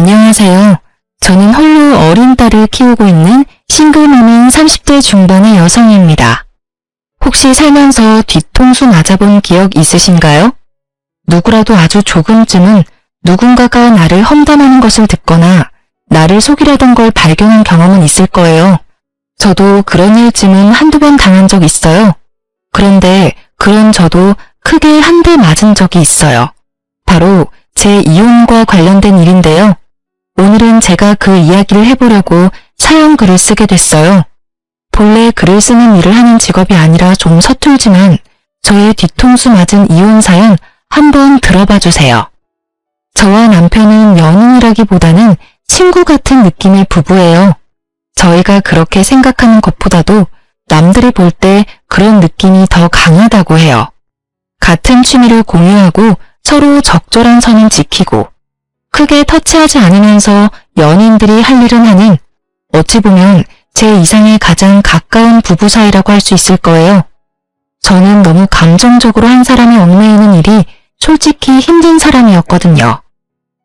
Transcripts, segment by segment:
안녕하세요. 저는 홀로 어린 딸을 키우고 있는 싱글맘인 30대 중반의 여성입니다. 혹시 살면서 뒤통수 맞아본 기억 있으신가요? 누구라도 아주 조금쯤은 누군가가 나를 험담하는 것을 듣거나 나를 속이려던 걸 발견한 경험은 있을 거예요. 저도 그런 일쯤은 한두 번 당한 적 있어요. 그런데 그런 저도 크게 한 대 맞은 적이 있어요. 바로 제 이혼과 관련된 일인데요. 오늘은 제가 그 이야기를 해보려고 사연 글을 쓰게 됐어요. 본래 글을 쓰는 일을 하는 직업이 아니라 좀 서툴지만 저의 뒤통수 맞은 이혼 사연 한번 들어봐 주세요. 저와 남편은 연인이라기보다는 친구 같은 느낌의 부부예요. 저희가 그렇게 생각하는 것보다도 남들이 볼 때 그런 느낌이 더 강하다고 해요. 같은 취미를 공유하고 서로 적절한 선은 지키고 크게 터치하지 않으면서 연인들이 할 일은 하는 어찌 보면 제 이상의 가장 가까운 부부 사이라고 할 수 있을 거예요. 저는 너무 감정적으로 한 사람이 얽매이는 일이 솔직히 힘든 사람이었거든요.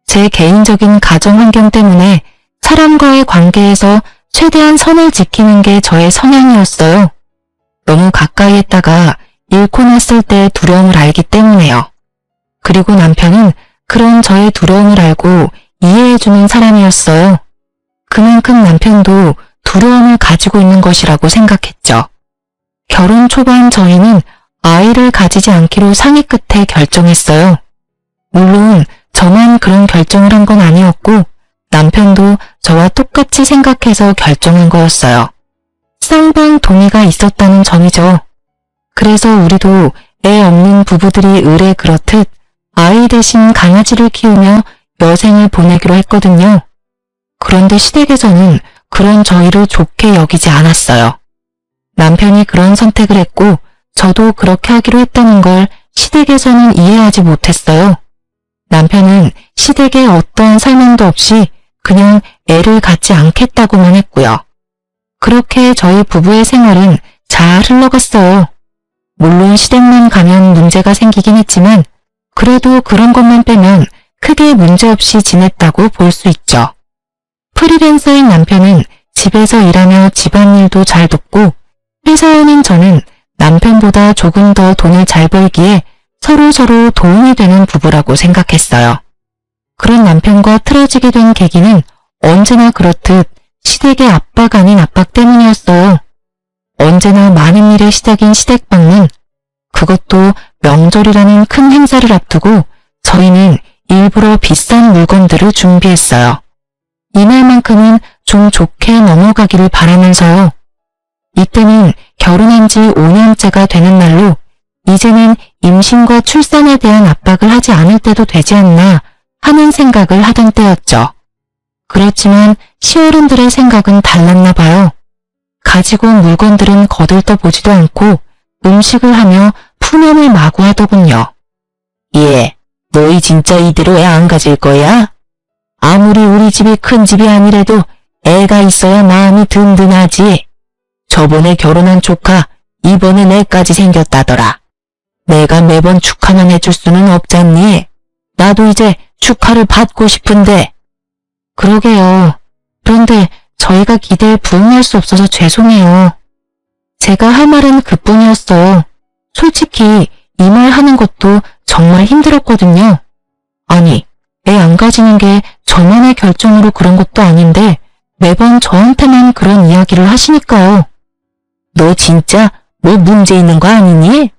제 개인적인 가정 환경 때문에 사람과의 관계에서 최대한 선을 지키는 게 저의 성향이었어요. 너무 가까이 했다가 잃고 났을 때 두려움을 알기 때문에요. 그리고 남편은 그런 저의 두려움을 알고 이해해주는 사람이었어요. 그만큼 남편도 두려움을 가지고 있는 것이라고 생각했죠. 결혼 초반 저희는 아이를 가지지 않기로 상의 끝에 결정했어요. 물론 저만 그런 결정을 한 건 아니었고 남편도 저와 똑같이 생각해서 결정한 거였어요. 쌍방 동의가 있었다는 점이죠. 그래서 우리도 애 없는 부부들이 의례 그렇듯 아이 대신 강아지를 키우며 여생을 보내기로 했거든요. 그런데 시댁에서는 그런 저희를 좋게 여기지 않았어요. 남편이 그런 선택을 했고 저도 그렇게 하기로 했다는 걸 시댁에서는 이해하지 못했어요. 남편은 시댁에 어떠한 설명도 없이 그냥 애를 갖지 않겠다고만 했고요. 그렇게 저희 부부의 생활은 잘 흘러갔어요. 물론 시댁만 가면 문제가 생기긴 했지만 그래도 그런 것만 빼면 크게 문제없이 지냈다고 볼 수 있죠. 프리랜서인 남편은 집에서 일하며 집안일도 잘 돕고 회사원인 저는 남편보다 조금 더 돈을 잘 벌기에 서로 도움이 되는 부부라고 생각했어요. 그런 남편과 틀어지게 된 계기는 언제나 그렇듯 시댁의 압박 아닌 압박 때문이었어요. 언제나 많은 일의 시작인 시댁 방문, 그것도 명절이라는 큰 행사를 앞두고 저희는 일부러 비싼 물건들을 준비했어요. 이날만큼은 좀 좋게 넘어가기를 바라면서요. 이때는 결혼한 지 5년째가 되는 날로 이제는 임신과 출산에 대한 압박을 하지 않을 때도 되지 않나 하는 생각을 하던 때였죠. 그렇지만 시어른들의 생각은 달랐나 봐요. 가지고 온 물건들은 거들떠보지도 않고 음식을 하며 푸념을 마구 하더군요. 예, 너희 진짜 이대로 애 안 가질 거야? 아무리 우리 집이 큰 집이 아니래도 애가 있어야 마음이 든든하지. 저번에 결혼한 조카 이번엔 애까지 생겼다더라. 내가 매번 축하만 해줄 수는 없잖니. 나도 이제 축하를 받고 싶은데. 그러게요. 그런데 저희가 기대에 부응할 수 없어서 죄송해요. 제가 할 말은 그뿐이었어요. 솔직히 이 말 하는 것도 정말 힘들었거든요. 아니, 애 안 가지는 게 저만의 결정으로 그런 것도 아닌데 매번 저한테만 그런 이야기를 하시니까요. 너 진짜 뭐 문제 있는 거 아니니?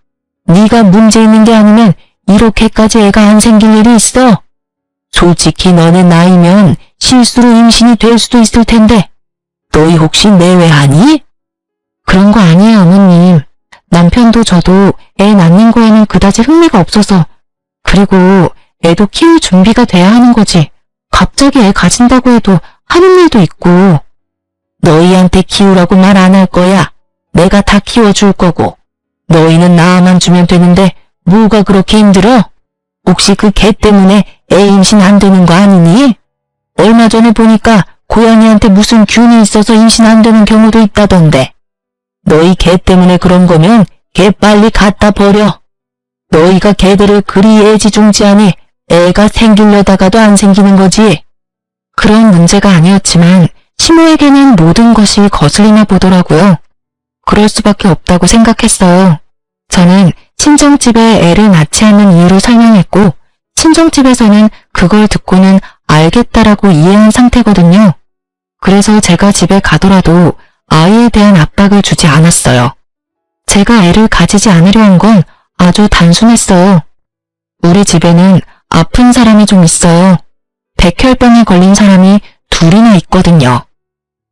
네가 문제 있는 게 아니면 이렇게까지 애가 안 생길 일이 있어? 솔직히 너네 나이면 실수로 임신이 될 수도 있을 텐데 너희 혹시 내외하니? 그런 거 아니에요, 어머님. 남편도 저도 애 낳는 거에는 그다지 흥미가 없어서 그리고 애도 키울 준비가 돼야 하는 거지. 갑자기 애 가진다고 해도 하는 일도 있고. 너희한테 키우라고 말 안 할 거야. 내가 다 키워줄 거고. 너희는 낳아만 주면 되는데 뭐가 그렇게 힘들어? 혹시 그 개 때문에 애 임신 안 되는 거 아니니? 얼마 전에 보니까 고양이한테 무슨 균이 있어서 임신 안 되는 경우도 있다던데. 너희 개 때문에 그런 거면 개 빨리 갖다 버려. 너희가 개들을 그리 애지중지하니 애가 생기려다가도 안 생기는 거지. 그런 문제가 아니었지만 시모에게는 모든 것이 거슬리나 보더라고요. 그럴 수밖에 없다고 생각했어요. 저는 친정집에 애를 낳지 않는 이유를 설명했고 친정집에서는 그걸 듣고는 알겠다라고 이해한 상태거든요. 그래서 제가 집에 가더라도 아이에 대한 압박을 주지 않았어요. 제가 애를 가지지 않으려 한 건 아주 단순했어요. 우리 집에는 아픈 사람이 좀 있어요. 백혈병에 걸린 사람이 둘이나 있거든요.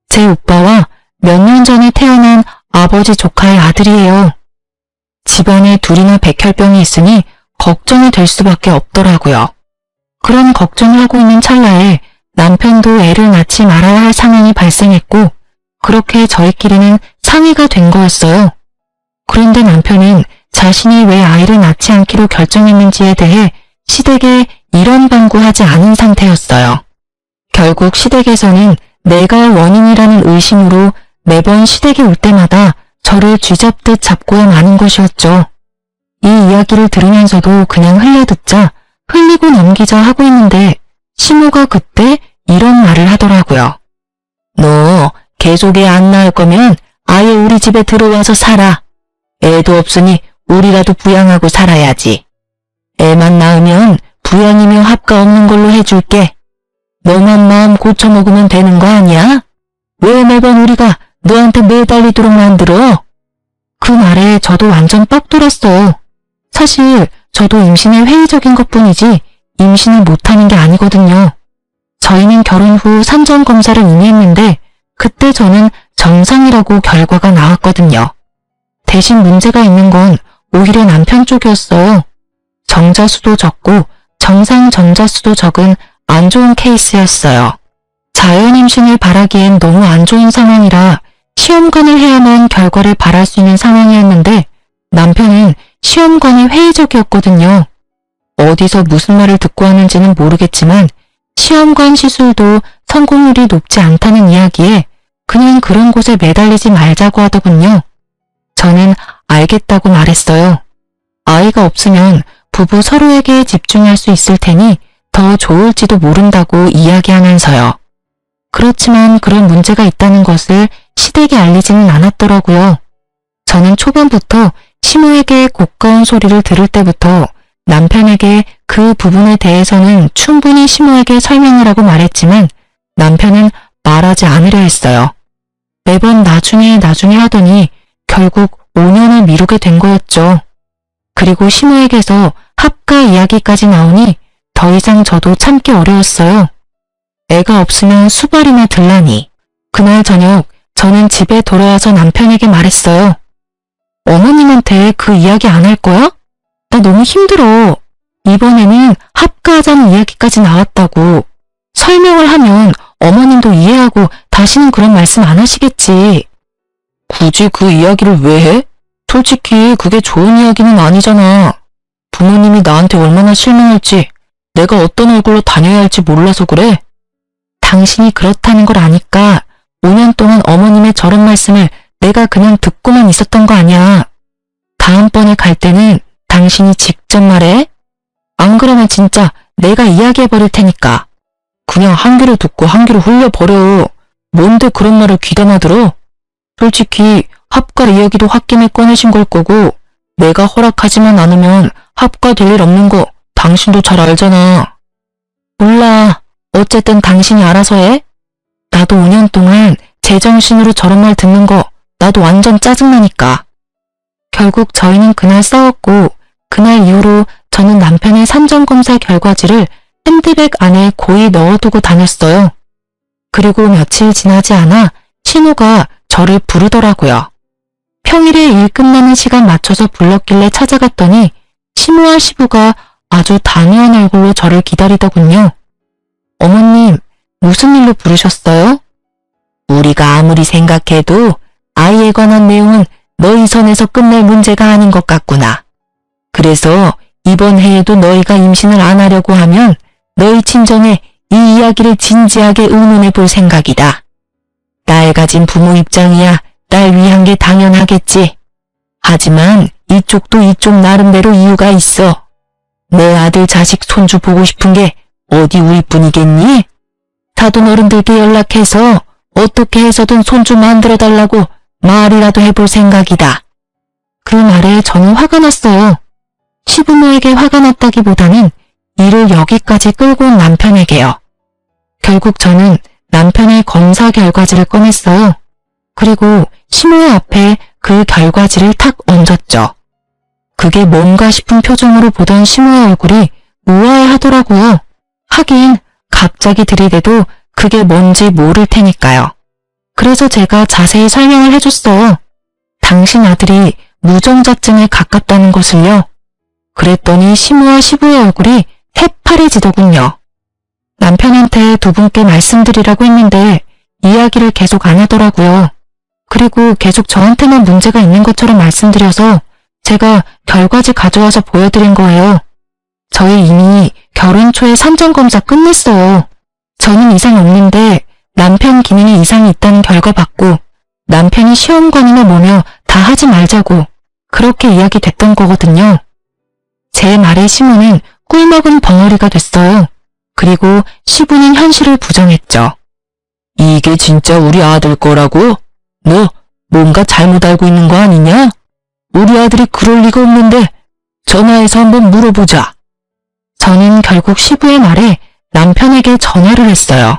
제 오빠와 몇 년 전에 태어난 아버지 조카의 아들이에요. 집안에 둘이나 백혈병이 있으니 걱정이 될 수밖에 없더라고요. 그런 걱정을 하고 있는 찰나에 남편도 애를 낳지 말아야 할 상황이 발생했고 그렇게 저희끼리는 상의가 된 거였어요. 그런데 남편은 자신이 왜 아이를 낳지 않기로 결정했는지에 대해 시댁에 이런 방구하지 않은 상태였어요. 결국 시댁에서는 내가 원인이라는 의심으로 매번 시댁에 올 때마다 저를 쥐잡듯 잡고야 마는 것이었죠. 이 이야기를 들으면서도 그냥 흘려듣자 흘리고 넘기자 하고 있는데 시모가 그때 이런 말을 하더라고요. 너 계속 애 안 낳을 거면 아예 우리 집에 들어와서 살아. 애도 없으니 우리라도 부양하고 살아야지. 애만 낳으면 부양이며 합가 없는 걸로 해줄게. 너만 마음 고쳐먹으면 되는 거 아니야? 왜 매번 우리가 너한테 매달리도록 만들어? 그 말에 저도 완전 빡 돌았어요. 사실 저도 임신에 회의적인 것뿐이지 임신을 못하는 게 아니거든요. 저희는 결혼 후 산전 검사를 이미 했는데 그때 저는 정상이라고 결과가 나왔거든요. 대신 문제가 있는 건 오히려 남편 쪽이었어요. 정자수도 적고 정상 정자수도 적은 안 좋은 케이스였어요. 자연 임신을 바라기엔 너무 안 좋은 상황이라 시험관을 해야만 결과를 바랄 수 있는 상황이었는데 남편은 시험관이 회의적이었거든요. 어디서 무슨 말을 듣고 하는지는 모르겠지만 시험관 시술도 성공률이 높지 않다는 이야기에 그냥 그런 곳에 매달리지 말자고 하더군요. 저는 알겠다고 말했어요. 아이가 없으면 부부 서로에게 집중할 수 있을 테니 더 좋을지도 모른다고 이야기하면서요. 그렇지만 그런 문제가 있다는 것을 시댁에 알리지는 않았더라고요. 저는 초반부터 시모에게 고가운 소리를 들을 때부터 남편에게 그 부분에 대해서는 충분히 시모에게 설명을 하고 말했지만 남편은 말하지 않으려 했어요. 매번 나중에 하더니 결국 5년을 미루게 된 거였죠. 그리고 시모에게서 합가 이야기까지 나오니 더 이상 저도 참기 어려웠어요. 애가 없으면 수발이나 들라니. 그날 저녁 저는 집에 돌아와서 남편에게 말했어요. 어머님한테 그 이야기 안 할 거야? 나 너무 힘들어. 이번에는 합가하자는 이야기까지 나왔다고. 설명을 하면 어머님도 이해하고 다시는 그런 말씀 안 하시겠지. 굳이 그 이야기를 왜 해? 솔직히 그게 좋은 이야기는 아니잖아. 부모님이 나한테 얼마나 실망할지 내가 어떤 얼굴로 다녀야 할지 몰라서 그래. 당신이 그렇다는 걸 아니까 5년 동안 어머님의 저런 말씀을 내가 그냥 듣고만 있었던 거 아니야. 다음번에 갈 때는 당신이 직접 말해. 안 그러면 진짜 내가 이야기해버릴 테니까. 그냥 한 귀로 듣고 한 귀로 흘려버려. 뭔데 그런 말을 귀담아 들어? 솔직히 합가 이야기도 홧김에 꺼내신 걸 거고 내가 허락하지만 않으면 합가 될 일 없는 거 당신도 잘 알잖아. 몰라. 어쨌든 당신이 알아서 해. 나도 5년 동안 제정신으로 저런 말 듣는 거 나도 완전 짜증나니까. 결국 저희는 그날 싸웠고 그날 이후로 저는 남편의 산전검사 결과지를 핸드백 안에 고이 넣어두고 다녔어요. 그리고 며칠 지나지 않아 신우가 저를 부르더라고요. 평일에 일 끝나는 시간 맞춰서 불렀길래 찾아갔더니 시모와 시부가 아주 단호한 얼굴로 저를 기다리더군요. 어머님, 무슨 일로 부르셨어요? 우리가 아무리 생각해도 아이에 관한 내용은 너희 선에서 끝낼 문제가 아닌 것 같구나. 그래서 이번 해에도 너희가 임신을 안 하려고 하면 너희 친정에 이 이야기를 진지하게 의논해 볼 생각이다. 딸 가진 부모 입장이야 날 위한 게 당연하겠지. 하지만 이쪽도 이쪽 나름대로 이유가 있어. 내 아들 자식 손주 보고 싶은 게 어디 우리뿐이겠니? 사돈 어른들께 연락해서 어떻게 해서든 손 좀 만들어 달라고 말이라도 해볼 생각이다. 그 말에 저는 화가 났어요. 시부모에게 화가 났다기보다는 일을 여기까지 끌고 온 남편에게요. 결국 저는 남편의 검사 결과지를 꺼냈어요. 그리고 시모의 앞에 그 결과지를 탁 얹었죠. 그게 뭔가 싶은 표정으로 보던 시모의 얼굴이 우아해하더라고요. 하긴 갑자기 들이대도 그게 뭔지 모를 테니까요. 그래서 제가 자세히 설명을 해줬어요. 당신 아들이 무정자증에 가깝다는 것을요. 그랬더니 시모와 시부의 얼굴이 새파래지더군요. 남편한테 두 분께 말씀드리라고 했는데 이야기를 계속 안 하더라고요. 그리고 계속 저한테만 문제가 있는 것처럼 말씀드려서 제가 결과지 가져와서 보여드린 거예요. 저희 이미 결혼 초에 산전검사 끝냈어요. 저는 이상 없는데 남편 기능에 이상이 있다는 결과 받고 남편이 시험관이나 뭐며 다 하지 말자고 그렇게 이야기됐던 거거든요. 제 말에 시모는 꿀먹은 벙어리가 됐어요. 그리고 시부는 현실을 부정했죠. 이게 진짜 우리 아들 거라고? 너 뭔가 잘못 알고 있는 거 아니냐? 우리 아들이 그럴 리가 없는데 전화해서 한번 물어보자. 저는 결국 시부의 말에 남편에게 전화를 했어요.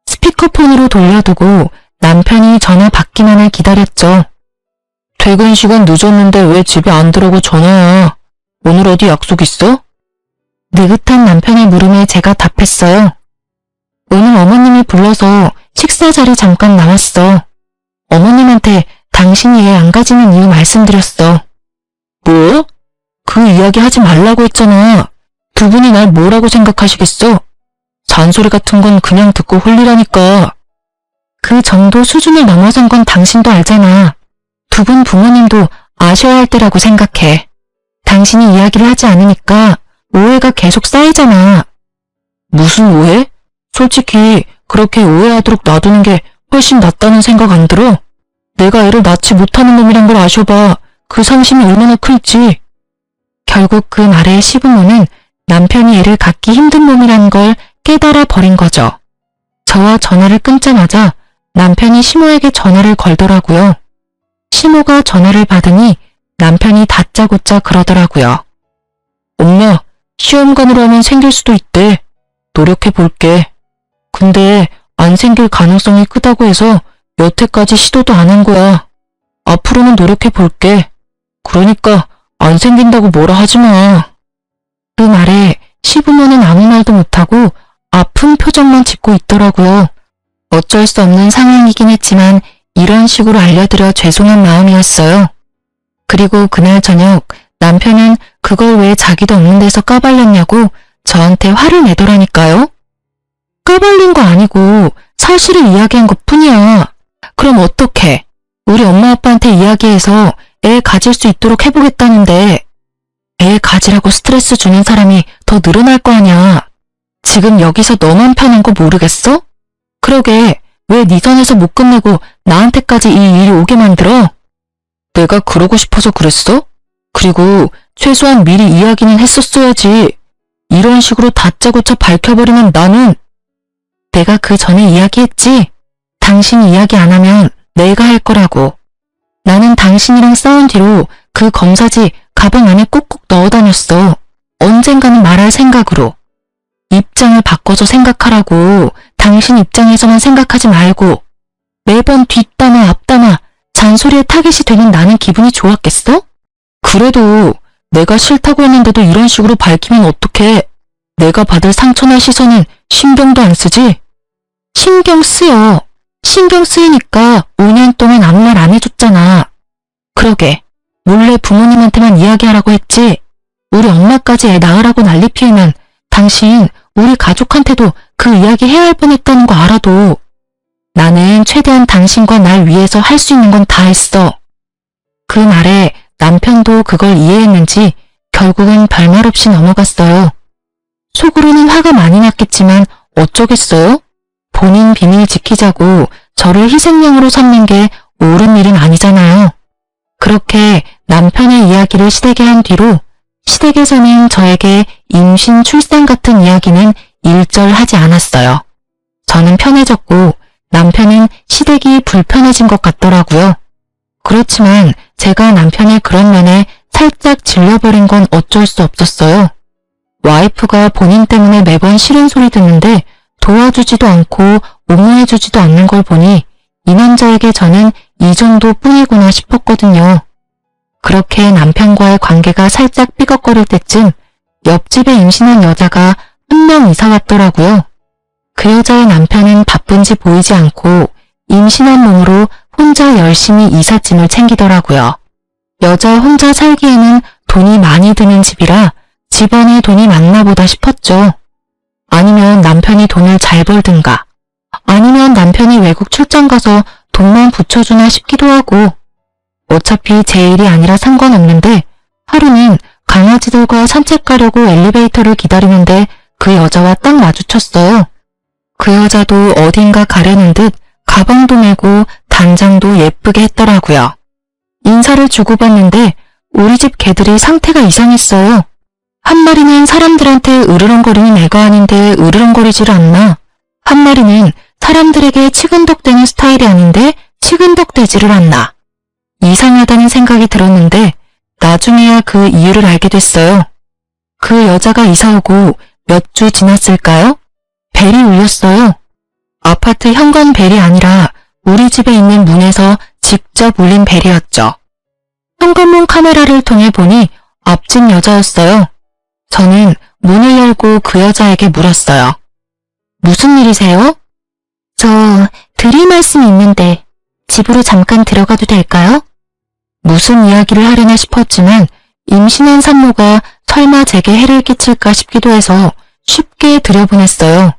스피커폰으로 돌려두고 남편이 전화 받기만을 기다렸죠. 퇴근 시간 늦었는데 왜 집에 안 들어오고 전화야? 오늘 어디 약속 있어? 느긋한 남편의 물음에 제가 답했어요. 오늘 어머님이 불러서 식사 자리 잠깐 나왔어. 어머님한테 당신이 애 안 가지는 이유 말씀드렸어. 뭐? 그 이야기 하지 말라고 했잖아. 두 분이 날 뭐라고 생각하시겠어? 잔소리 같은 건 그냥 듣고 홀리라니까. 그 정도 수준을 넘어선 건 당신도 알잖아. 두 분 부모님도 아셔야 할 때라고 생각해. 당신이 이야기를 하지 않으니까 오해가 계속 쌓이잖아. 무슨 오해? 솔직히 그렇게 오해하도록 놔두는 게 훨씬 낫다는 생각 안 들어? 내가 애를 낳지 못하는 놈이란 걸 아셔봐. 그 상심이 얼마나 클지. 결국 그 말에 시부모는 남편이 애를 갖기 힘든 놈이라는 걸 깨달아 버린 거죠. 저와 전화를 끊자마자 남편이 시모에게 전화를 걸더라고요. 시모가 전화를 받으니 남편이 다짜고짜 그러더라고요. 엄마, 시험관으로 하면 생길 수도 있대. 노력해 볼게. 근데 안 생길 가능성이 크다고 해서 여태까지 시도도 안 한 거야. 앞으로는 노력해 볼게. 그러니까 안 생긴다고 뭐라 하지 마. 그 말에 시부모는 아무 말도 못하고 아픈 표정만 짓고 있더라고요. 어쩔 수 없는 상황이긴 했지만 이런 식으로 알려드려 죄송한 마음이었어요. 그리고 그날 저녁 남편은 그걸 왜 자기도 없는 데서 까발렸냐고 저한테 화를 내더라니까요. 까발린 거 아니고 사실을 이야기한 것 뿐이야. 그럼 어떡해? 우리 엄마 아빠한테 이야기해서 애 가질 수 있도록 해보겠다는데 애 가지라고 스트레스 주는 사람이 더 늘어날 거 아냐. 지금 여기서 너만 편한 거 모르겠어? 그러게 왜 네 선에서 못 끝내고 나한테까지 이 일이 오게 만들어? 내가 그러고 싶어서 그랬어? 그리고 최소한 미리 이야기는 했었어야지. 이런 식으로 다짜고짜 밝혀버리는 나는. 내가 그 전에 이야기했지. 당신이 이야기 안 하면 내가 할 거라고. 나는 당신이랑 싸운 뒤로 그 검사지 가방 안에 꾹꾹 넣어 다녔어. 언젠가는 말할 생각으로. 입장을 바꿔서 생각하라고. 당신 입장에서만 생각하지 말고. 매번 뒷담화 앞담화 잔소리에 타깃이 되는 나는 기분이 좋았겠어? 그래도 내가 싫다고 했는데도 이런 식으로 밝히면 어떡해. 내가 받을 상처나 시선은 신경도 안 쓰지? 신경 쓰여. 신경 쓰이니까 5년 동안 아무 말 안 해줬잖아. 그러게 몰래 부모님한테만 이야기하라고 했지. 우리 엄마까지 애 낳으라고 난리 피우면 당신 우리 가족한테도 그 이야기 해야 할 뻔했다는 거 알아도 나는 최대한 당신과 날 위해서 할 수 있는 건 다 했어. 그 말에 남편도 그걸 이해했는지 결국은 별말 없이 넘어갔어요. 속으로는 화가 많이 났겠지만 어쩌겠어요? 본인 비밀 지키자고 저를 희생양으로 삼는 게 옳은 일은 아니잖아요. 그렇게 남편의 이야기를 시댁에 한 뒤로 시댁에서는 저에게 임신 출산 같은 이야기는 일절 하지 않았어요. 저는 편해졌고 남편은 시댁이 불편해진 것 같더라고요. 그렇지만 제가 남편의 그런 면에 살짝 질려버린 건 어쩔 수 없었어요. 와이프가 본인 때문에 매번 싫은 소리 듣는데 도와주지도 않고 옹호해주지도 않는 걸 보니 이 남자에게 저는 이 정도뿐이구나 싶었거든요. 그렇게 남편과의 관계가 살짝 삐걱거릴 때쯤 옆집에 임신한 여자가 한 명 이사 왔더라고요. 그 여자의 남편은 바쁜지 보이지 않고 임신한 몸으로 혼자 열심히 이삿짐을 챙기더라고요. 여자 혼자 살기에는 돈이 많이 드는 집이라 집안에 돈이 많나 보다 싶었죠. 아니면 남편이 돈을 잘 벌든가, 아니면 남편이 외국 출장 가서 돈만 붙여주나 싶기도 하고, 어차피 제 일이 아니라 상관없는데 하루는 강아지들과 산책 가려고 엘리베이터를 기다리는데 그 여자와 딱 마주쳤어요. 그 여자도 어딘가 가려는 듯 가방도 메고 단장도 예쁘게 했더라고요. 인사를 주고받는데 우리 집 개들이 상태가 이상했어요. 한 마리는 사람들한테 으르렁거리는 애가 아닌데 으르렁거리지를 않나. 한 마리는 사람들에게 치근덕대는 스타일이 아닌데 치근덕대지를 않나. 이상하다는 생각이 들었는데 나중에야 그 이유를 알게 됐어요. 그 여자가 이사 오고 몇 주 지났을까요? 벨이 울렸어요. 아파트 현관 벨이 아니라 우리 집에 있는 문에서 직접 울린 벨이었죠. 현관문 카메라를 통해 보니 앞집 여자였어요. 저는 문을 열고 그 여자에게 물었어요. 무슨 일이세요? 저 드릴 말씀이 있는데 집으로 잠깐 들어가도 될까요? 무슨 이야기를 하려나 싶었지만 임신한 산모가 설마 제게 해를 끼칠까 싶기도 해서 쉽게 들여보냈어요.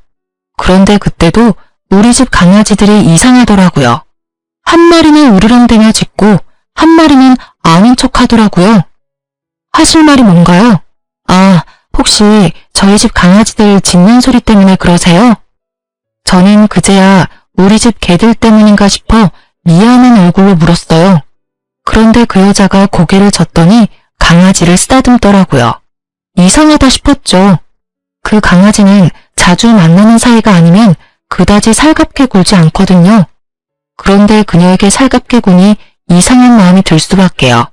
그런데 그때도 우리 집 강아지들이 이상하더라고요. 한 마리는 으르렁대며 짖고 한 마리는 아닌 척 하더라고요. 하실 말이 뭔가요? 아, 혹시 저희 집 강아지들 짖는 소리 때문에 그러세요? 저는 그제야 우리 집 개들 때문인가 싶어 미안한 얼굴로 물었어요. 그런데 그 여자가 고개를 젓더니 강아지를 쓰다듬더라고요. 이상하다 싶었죠. 그 강아지는 자주 만나는 사이가 아니면 그다지 살갑게 굴지 않거든요. 그런데 그녀에게 살갑게 구니 이상한 마음이 들 수밖에요.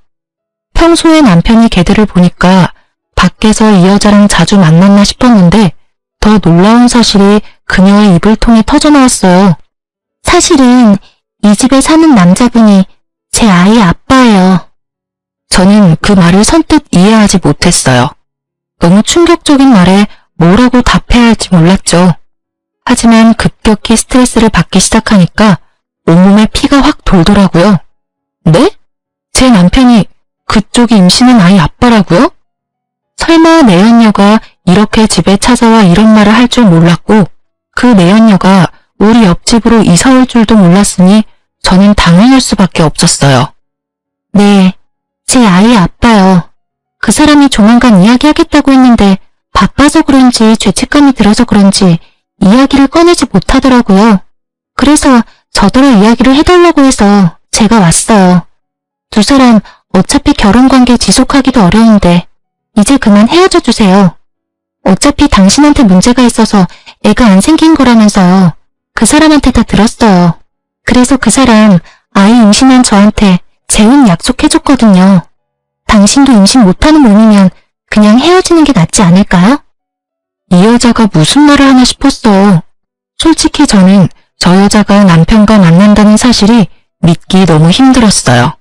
평소에 남편이 개들을 보니까 밖에서 이 여자랑 자주 만났나 싶었는데 더 놀라운 사실이 그녀의 입을 통해 터져나왔어요. 사실은 이 집에 사는 남자분이 제 아이 아빠예요. 저는 그 말을 선뜻 이해하지 못했어요. 너무 충격적인 말에 뭐라고 답해야 할지 몰랐죠. 하지만 급격히 스트레스를 받기 시작하니까 온몸에 피가 확 돌더라고요. 네? 제 남편이 그쪽이 임신한 아이 아빠라고요? 설마 내연녀가 이렇게 집에 찾아와 이런 말을 할 줄 몰랐고 그 내연녀가 우리 옆집으로 이사 올 줄도 몰랐으니 저는 당황할 수밖에 없었어요. 네, 제 아이 아빠요. 그 사람이 조만간 이야기하겠다고 했는데 바빠서 그런지 죄책감이 들어서 그런지 이야기를 꺼내지 못하더라고요. 그래서 저더러 이야기를 해달라고 해서 제가 왔어요. 두 사람 어차피 결혼관계 지속하기도 어려운데 이제 그만 헤어져 주세요. 어차피 당신한테 문제가 있어서 애가 안 생긴 거라면서요. 그 사람한테 다 들었어요. 그래서 그 사람 아이 임신한 저한테 재혼 약속해줬거든요. 당신도 임신 못하는 몸이면 그냥 헤어지는 게 낫지 않을까요? 이 여자가 무슨 말을 하나 싶었어요. 솔직히 저는 저 여자가 남편과 만난다는 사실이 믿기 너무 힘들었어요.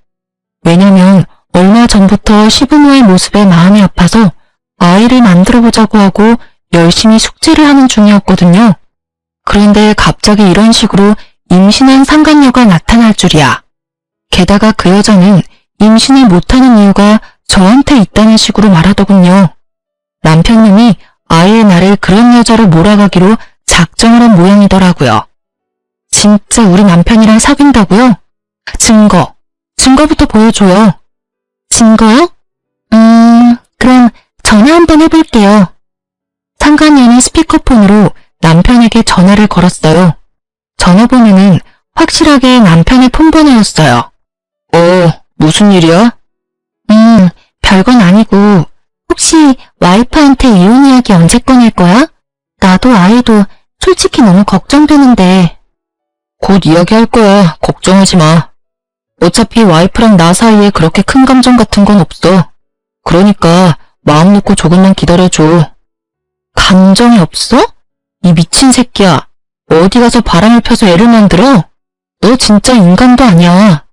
왜냐면 얼마 전부터 시부모의 모습에 마음이 아파서 아이를 만들어보자고 하고 열심히 숙제를 하는 중이었거든요. 그런데 갑자기 이런 식으로 임신한 상간녀가 나타날 줄이야. 게다가 그 여자는 임신을 못하는 이유가 저한테 있다는 식으로 말하더군요. 남편님이 아이의 나를 그런 여자로 몰아가기로 작정을 한 모양이더라고요. 진짜 우리 남편이랑 사귄다고요? 증거부터 보여줘요. 증거요? 그럼 전화 한번 해볼게요. 상간녀는 스피커폰으로 남편에게 전화를 걸었어요. 전화번호는 확실하게 남편의 폰번호였어요. 무슨 일이야? 별건 아니고 혹시 와이프한테 이혼 이야기 언제 꺼낼 거야? 나도 아이도 솔직히 너무 걱정되는데. 곧 이야기할 거야. 걱정하지 마. 어차피 와이프랑 나 사이에 그렇게 큰 감정 같은 건 없어. 그러니까 마음 놓고 조금만 기다려줘. 감정이 없어? 이 미친 새끼야. 어디 가서 바람을 펴서 애를 만들어? 너 진짜 인간도 아니야.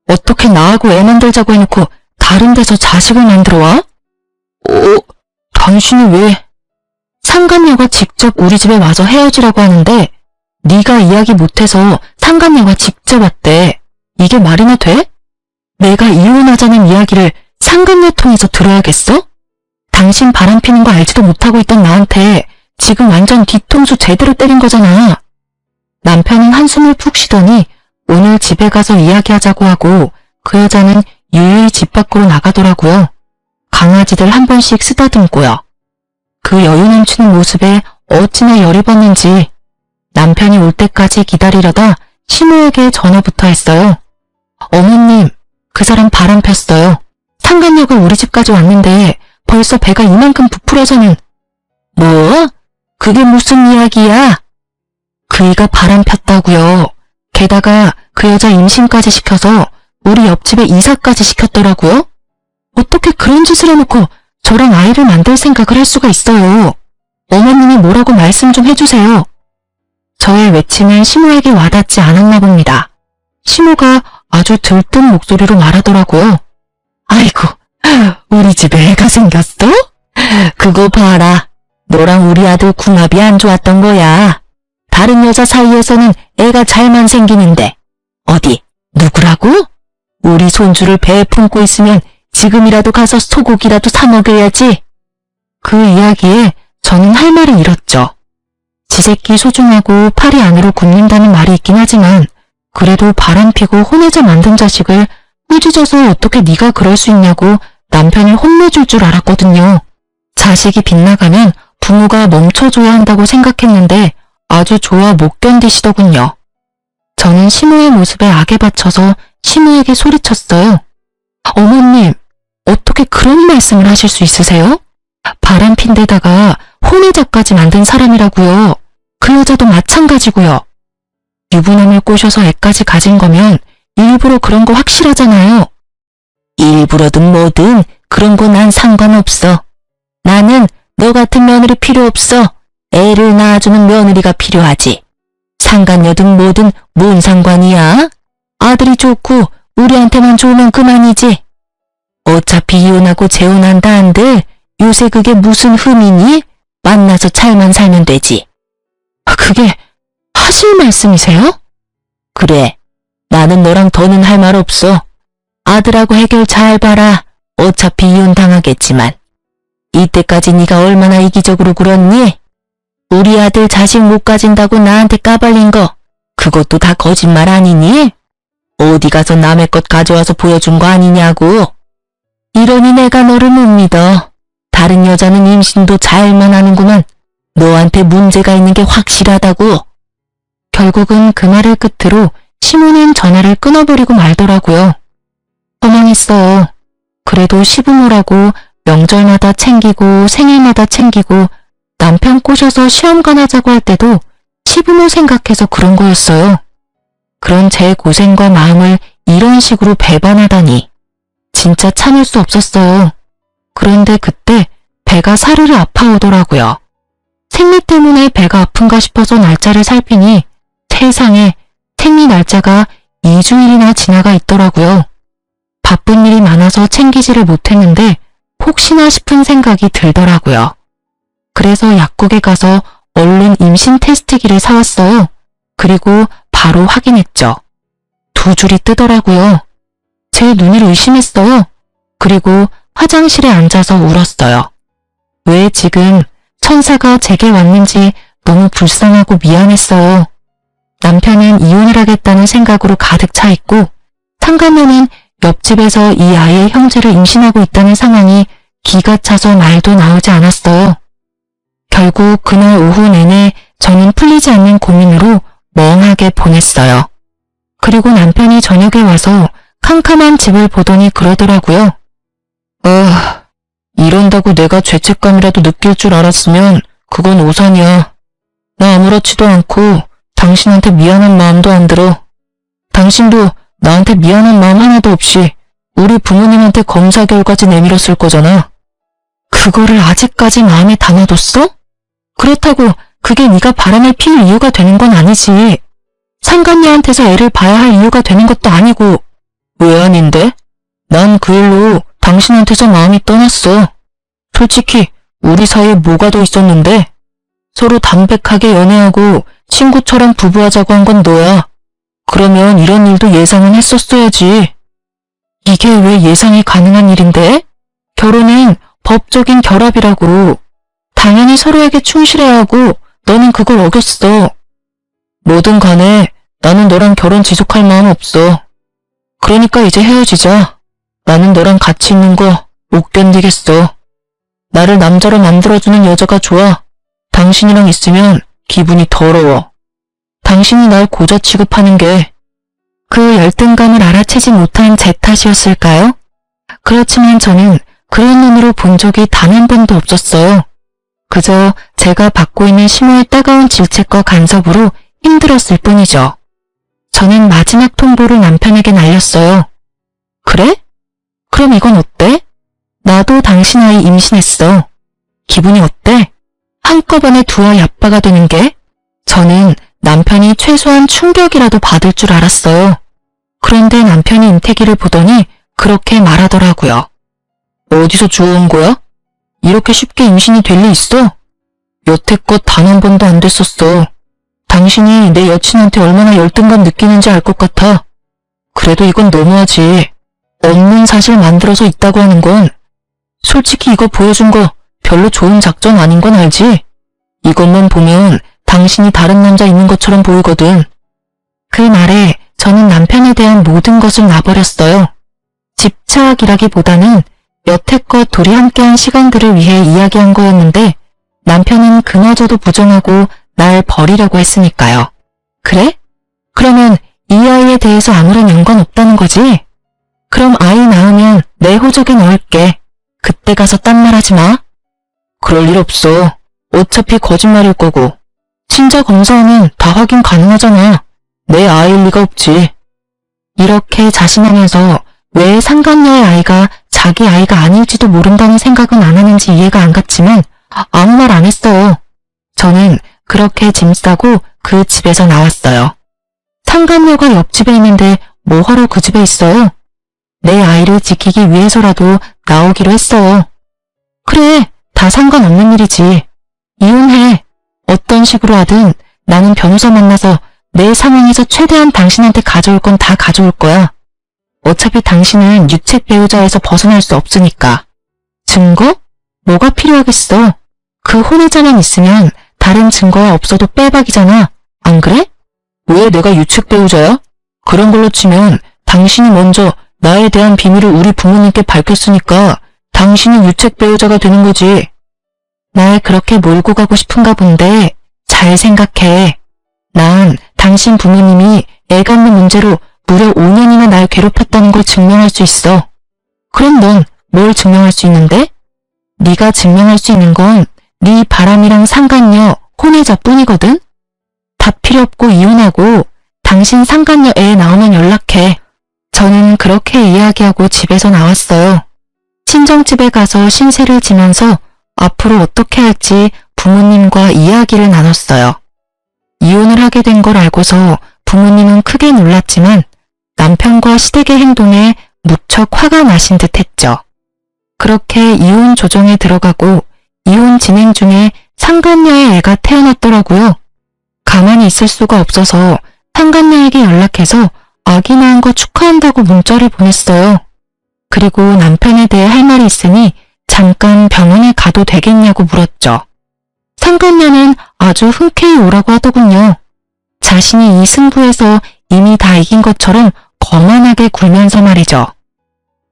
어떻게 나하고 애 만들자고 해놓고 다른 데서 자식을 만들어 와? 당신이 왜? 상간녀가 직접 우리 집에 와서 헤어지라고 하는데 네가 이야기 못해서 상간녀가 직접 왔대. 이게 말이나 돼? 내가 이혼하자는 이야기를 상간녀 통해서 들어야겠어? 당신 바람피는 거 알지도 못하고 있던 나한테 지금 완전 뒤통수 제대로 때린 거잖아. 남편은 한숨을 푹 쉬더니 오늘 집에 가서 이야기하자고 하고 그 여자는 유유히 집 밖으로 나가더라고요. 강아지들 한 번씩 쓰다듬고요. 그 여유 넘치는 모습에 어찌나 열이 받는지 남편이 올 때까지 기다리려다 시모에게 전화부터 했어요. 어머님, 그 사람 바람 폈어요. 상간녀가 우리 집까지 왔는데 벌써 배가 이만큼 부풀어서는. 뭐? 그게 무슨 이야기야? 그이가 바람 폈다고요. 게다가 그 여자 임신까지 시켜서 우리 옆집에 이사까지 시켰더라고요. 어떻게 그런 짓을 해놓고 저랑 아이를 만들 생각을 할 수가 있어요. 어머님이 뭐라고 말씀 좀 해주세요. 저의 외침은 시모에게 와닿지 않았나 봅니다. 시모가 아주 들뜬 목소리로 말하더라고요. 아이고, 우리 집에 애가 생겼어? 그거 봐라. 너랑 우리 아들 궁합이 안 좋았던 거야. 다른 여자 사이에서는 애가 잘만 생기는데 어디 누구라고? 우리 손주를 배에 품고 있으면 지금이라도 가서 소고기라도 사 먹여야지. 그 이야기에 저는 할 말을 잃었죠. 지 새끼 소중하고 팔이 안으로 굽는다는 말이 있긴 하지만 그래도 바람피고 혼외자 만든 자식을 꾸짖어서 어떻게 네가 그럴 수 있냐고 남편이 혼내줄 줄 알았거든요. 자식이 빗나가면 부모가 멈춰줘야 한다고 생각했는데 아주 좋아 못 견디시더군요. 저는 시모의 모습에 악에 받쳐서 시모에게 소리쳤어요. 어머님, 어떻게 그런 말씀을 하실 수 있으세요? 바람핀 데다가 혼외자까지 만든 사람이라고요. 그 여자도 마찬가지고요. 유부남을 꼬셔서 애까지 가진 거면 일부러 그런 거 확실하잖아요. 일부러든 뭐든 그런 거 난 상관없어. 나는 너 같은 며느리 필요 없어. 애를 낳아주는 며느리가 필요하지. 상간녀든 뭐든 뭔 상관이야? 아들이 좋고 우리한테만 좋으면 그만이지. 어차피 이혼하고 재혼한다 한들 요새 그게 무슨 흠이니? 만나서 잘만 살면 되지. 그게 하실 말씀이세요? 그래. 나는 너랑 더는 할 말 없어. 아들하고 해결 잘 봐라. 어차피 이혼 당하겠지만. 이때까지 네가 얼마나 이기적으로 굴었니? 우리 아들 자식 못 가진다고 나한테 까발린 거 그것도 다 거짓말 아니니? 어디 가서 남의 것 가져와서 보여준 거 아니냐고. 이러니 내가 너를 못 믿어. 다른 여자는 임신도 잘만 하는구만. 너한테 문제가 있는 게 확실하다고. 결국은 그 말을 끝으로 시모는 전화를 끊어버리고 말더라고요. 허망했어요. 그래도 시부모라고 명절마다 챙기고 생일마다 챙기고 남편 꼬셔서 시험관 하자고 할 때도 시부모 생각해서 그런 거였어요. 그런 제 고생과 마음을 이런 식으로 배반하다니 진짜 참을 수 없었어요. 그런데 그때 배가 사르르 아파오더라고요. 생리 때문에 배가 아픈가 싶어서 날짜를 살피니 세상에 생리 날짜가 2주일이나 지나가 있더라고요. 바쁜 일이 많아서 챙기지를 못했는데 혹시나 싶은 생각이 들더라고요. 그래서 약국에 가서 얼른 임신 테스트기를 사왔어요. 그리고 바로 확인했죠. 2줄이 뜨더라고요. 제 눈을 의심했어요. 그리고 화장실에 앉아서 울었어요. 왜 지금 천사가 제게 왔는지 너무 불쌍하고 미안했어요. 남편은 이혼을 하겠다는 생각으로 가득 차 있고 상간녀는 옆집에서 이 아이의 형제를 임신하고 있다는 상황이 기가 차서 말도 나오지 않았어요. 결국 그날 오후 내내 저는 풀리지 않는 고민으로 멍하게 보냈어요. 그리고 남편이 저녁에 와서 캄캄한 집을 보더니 그러더라고요. 이런다고 내가 죄책감이라도 느낄 줄 알았으면 그건 오산이야. 나 아무렇지도 않고 당신한테 미안한 마음도 안 들어. 당신도 나한테 미안한 마음 하나도 없이 우리 부모님한테 검사 결과지 내밀었을 거잖아. 그거를 아직까지 마음에 담아뒀어? 그렇다고 그게 네가 바람을 피울 이유가 되는 건 아니지. 상간녀한테서 애를 봐야 할 이유가 되는 것도 아니고. 왜 아닌데? 난 그 일로 당신한테서 마음이 떠났어. 솔직히 우리 사이에 뭐가 더 있었는데? 서로 담백하게 연애하고 친구처럼 부부하자고 한 건 너야. 그러면 이런 일도 예상은 했었어야지. 이게 왜 예상이 가능한 일인데? 결혼은 법적인 결합이라고. 당연히 서로에게 충실해야 하고 너는 그걸 어겼어. 뭐든 간에 나는 너랑 결혼 지속할 마음 없어. 그러니까 이제 헤어지자. 나는 너랑 같이 있는 거 못 견디겠어. 나를 남자로 만들어주는 여자가 좋아. 당신이랑 있으면 기분이 더러워. 당신이 날 고자 취급하는 게 그 열등감을 알아채지 못한 제 탓이었을까요? 그렇지만 저는 그런 눈으로 본 적이 단 한 번도 없었어요. 그저 제가 받고 있는 심호의 따가운 질책과 간섭으로 힘들었을 뿐이죠. 저는 마지막 통보를 남편에게 날렸어요. 그래? 그럼 이건 어때? 나도 당신 아이 임신했어. 기분이 어때? 한꺼번에 두 아이 아빠가 되는 게? 저는 남편이 최소한 충격이라도 받을 줄 알았어요. 그런데 남편이 임태기를 보더니 그렇게 말하더라고요. 어디서 주워온 거야? 이렇게 쉽게 임신이 될 리 있어? 여태껏 단 한 번도 안 됐었어. 당신이 내 여친한테 얼마나 열등감 느끼는지 알 것 같아. 그래도 이건 너무하지. 없는 사실 만들어서 있다고 하는 건 솔직히 이거 보여준 거 별로 좋은 작전 아닌 건 알지? 이것만 보면 당신이 다른 남자 있는 것처럼 보이거든. 그 말에 저는 남편에 대한 모든 것을 놔버렸어요. 집착이라기보다는 여태껏 둘이 함께한 시간들을 위해 이야기한 거였는데 남편은 그마저도 부정하고 날 버리려고 했으니까요. 그래? 그러면 이 아이에 대해서 아무런 연관 없다는 거지? 그럼 아이 낳으면 내 호적에 넣을게. 그때 가서 딴 말 하지 마. 그럴 일 없어. 어차피 거짓말일 거고. 친자 검사하면 다 확인 가능하잖아. 내 아이일 리가 없지. 이렇게 자신하면서 왜 상간녀의 아이가 자기 아이가 아닐지도 모른다는 생각은 안 하는지 이해가 안 갔지만 아무 말 안 했어요. 저는 그렇게 짐 싸고 그 집에서 나왔어요. 상간녀가 옆집에 있는데 뭐하러 그 집에 있어요? 내 아이를 지키기 위해서라도 나오기로 했어요. 그래, 다 상관없는 일이지. 이혼해. 어떤 식으로 하든 나는 변호사 만나서 내 상황에서 최대한 당신한테 가져올 건 다 가져올 거야. 어차피 당신은 유책 배우자에서 벗어날 수 없으니까. 증거? 뭐가 필요하겠어. 그 혼외자만 있으면 다른 증거가 없어도 빼박이잖아. 안 그래? 왜 내가 유책 배우자야? 그런 걸로 치면 당신이 먼저 나에 대한 비밀을 우리 부모님께 밝혔으니까 당신이 유책 배우자가 되는 거지. 날 그렇게 몰고 가고 싶은가 본데 잘 생각해. 난 당신 부모님이 애 갖는 문제로 무려 5년이나 날 괴롭혔다는 걸 증명할 수 있어. 그럼 넌 뭘 증명할 수 있는데? 네가 증명할 수 있는 건 네 바람이랑 상간녀, 혼외자뿐이거든? 다 필요 없고 이혼하고 당신 상간녀 애 나오면 연락해. 저는 그렇게 이야기하고 집에서 나왔어요. 친정집에 가서 신세를 지면서 앞으로 어떻게 할지 부모님과 이야기를 나눴어요. 이혼을 하게 된 걸 알고서 부모님은 크게 놀랐지만 남편과 시댁의 행동에 무척 화가 나신 듯 했죠. 그렇게 이혼 조정에 들어가고 이혼 진행 중에 상간녀의 애가 태어났더라고요. 가만히 있을 수가 없어서 상간녀에게 연락해서 아기 낳은 거 축하한다고 문자를 보냈어요. 그리고 남편에 대해 할 말이 있으니 잠깐 병원에 가도 되겠냐고 물었죠. 상간녀는 아주 흔쾌히 오라고 하더군요. 자신이 이 승부에서 이미 다 이긴 것처럼 거만하게 굴면서 말이죠.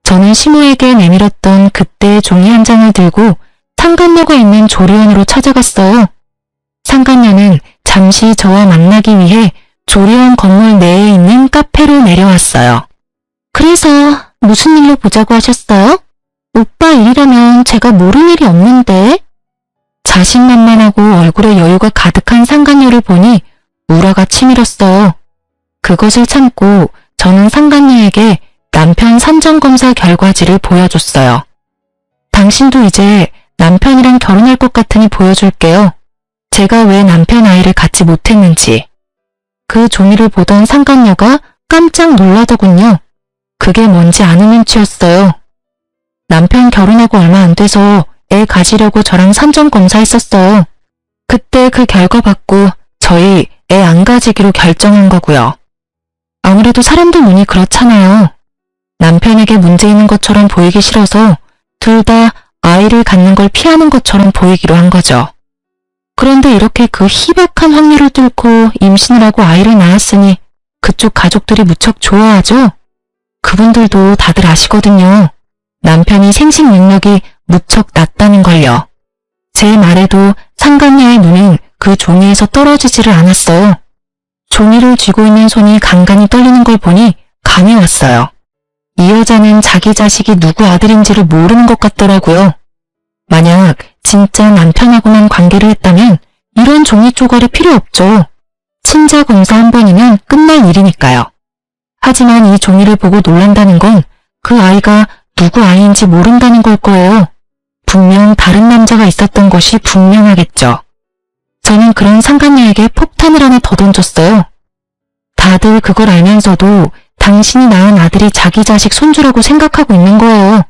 저는 시모에게 내밀었던 그때의 종이 한 장을 들고 상간녀가 있는 조리원으로 찾아갔어요. 상간녀는 잠시 저와 만나기 위해 조리원 건물 내에 있는 카페로 내려왔어요. 그래서 무슨 일로 보자고 하셨어요? 오빠 일이라면 제가 모를 일이 없는데. 자신만만하고 얼굴에 여유가 가득한 상간녀를 보니 우라가 치밀었어요. 그것을 참고 저는 상간녀에게 남편 산전검사 결과지를 보여줬어요. 당신도 이제 남편이랑 결혼할 것 같으니 보여줄게요. 제가 왜 남편 아이를 갖지 못했는지. 그 종이를 보던 상간녀가 깜짝 놀라더군요. 그게 뭔지 아는 눈치였어요. 남편 결혼하고 얼마 안 돼서 애 가지려고 저랑 산전검사했었어요. 그때 그 결과 받고 저희 애 안 가지기로 결정한 거고요. 아무래도 사람들 눈이 그렇잖아요. 남편에게 문제 있는 것처럼 보이기 싫어서 둘 다 아이를 갖는 걸 피하는 것처럼 보이기로 한 거죠. 그런데 이렇게 그 희박한 확률을 뚫고 임신을 하고 아이를 낳았으니 그쪽 가족들이 무척 좋아하죠? 그분들도 다들 아시거든요. 남편이 생식 능력이 무척 낮다는 걸요. 제 말에도 상간녀의 눈은 그 종이에서 떨어지지를 않았어요. 종이를 쥐고 있는 손이 간간히 떨리는 걸 보니 감이 왔어요. 이 여자는 자기 자식이 누구 아들인지를 모르는 것 같더라고요. 만약 진짜 남편하고만 관계를 했다면 이런 종이 쪼가리 필요 없죠. 친자 검사 한 번이면 끝날 일이니까요. 하지만 이 종이를 보고 놀란다는 건 그 아이가 누구 아이인지 모른다는 걸 거예요. 분명 다른 남자가 있었던 것이 분명하겠죠. 저는 그런 상간녀에게 폭탄을 하나 더 던졌어요. 다들 그걸 알면서도 당신이 낳은 아들이 자기 자식 손주라고 생각하고 있는 거예요.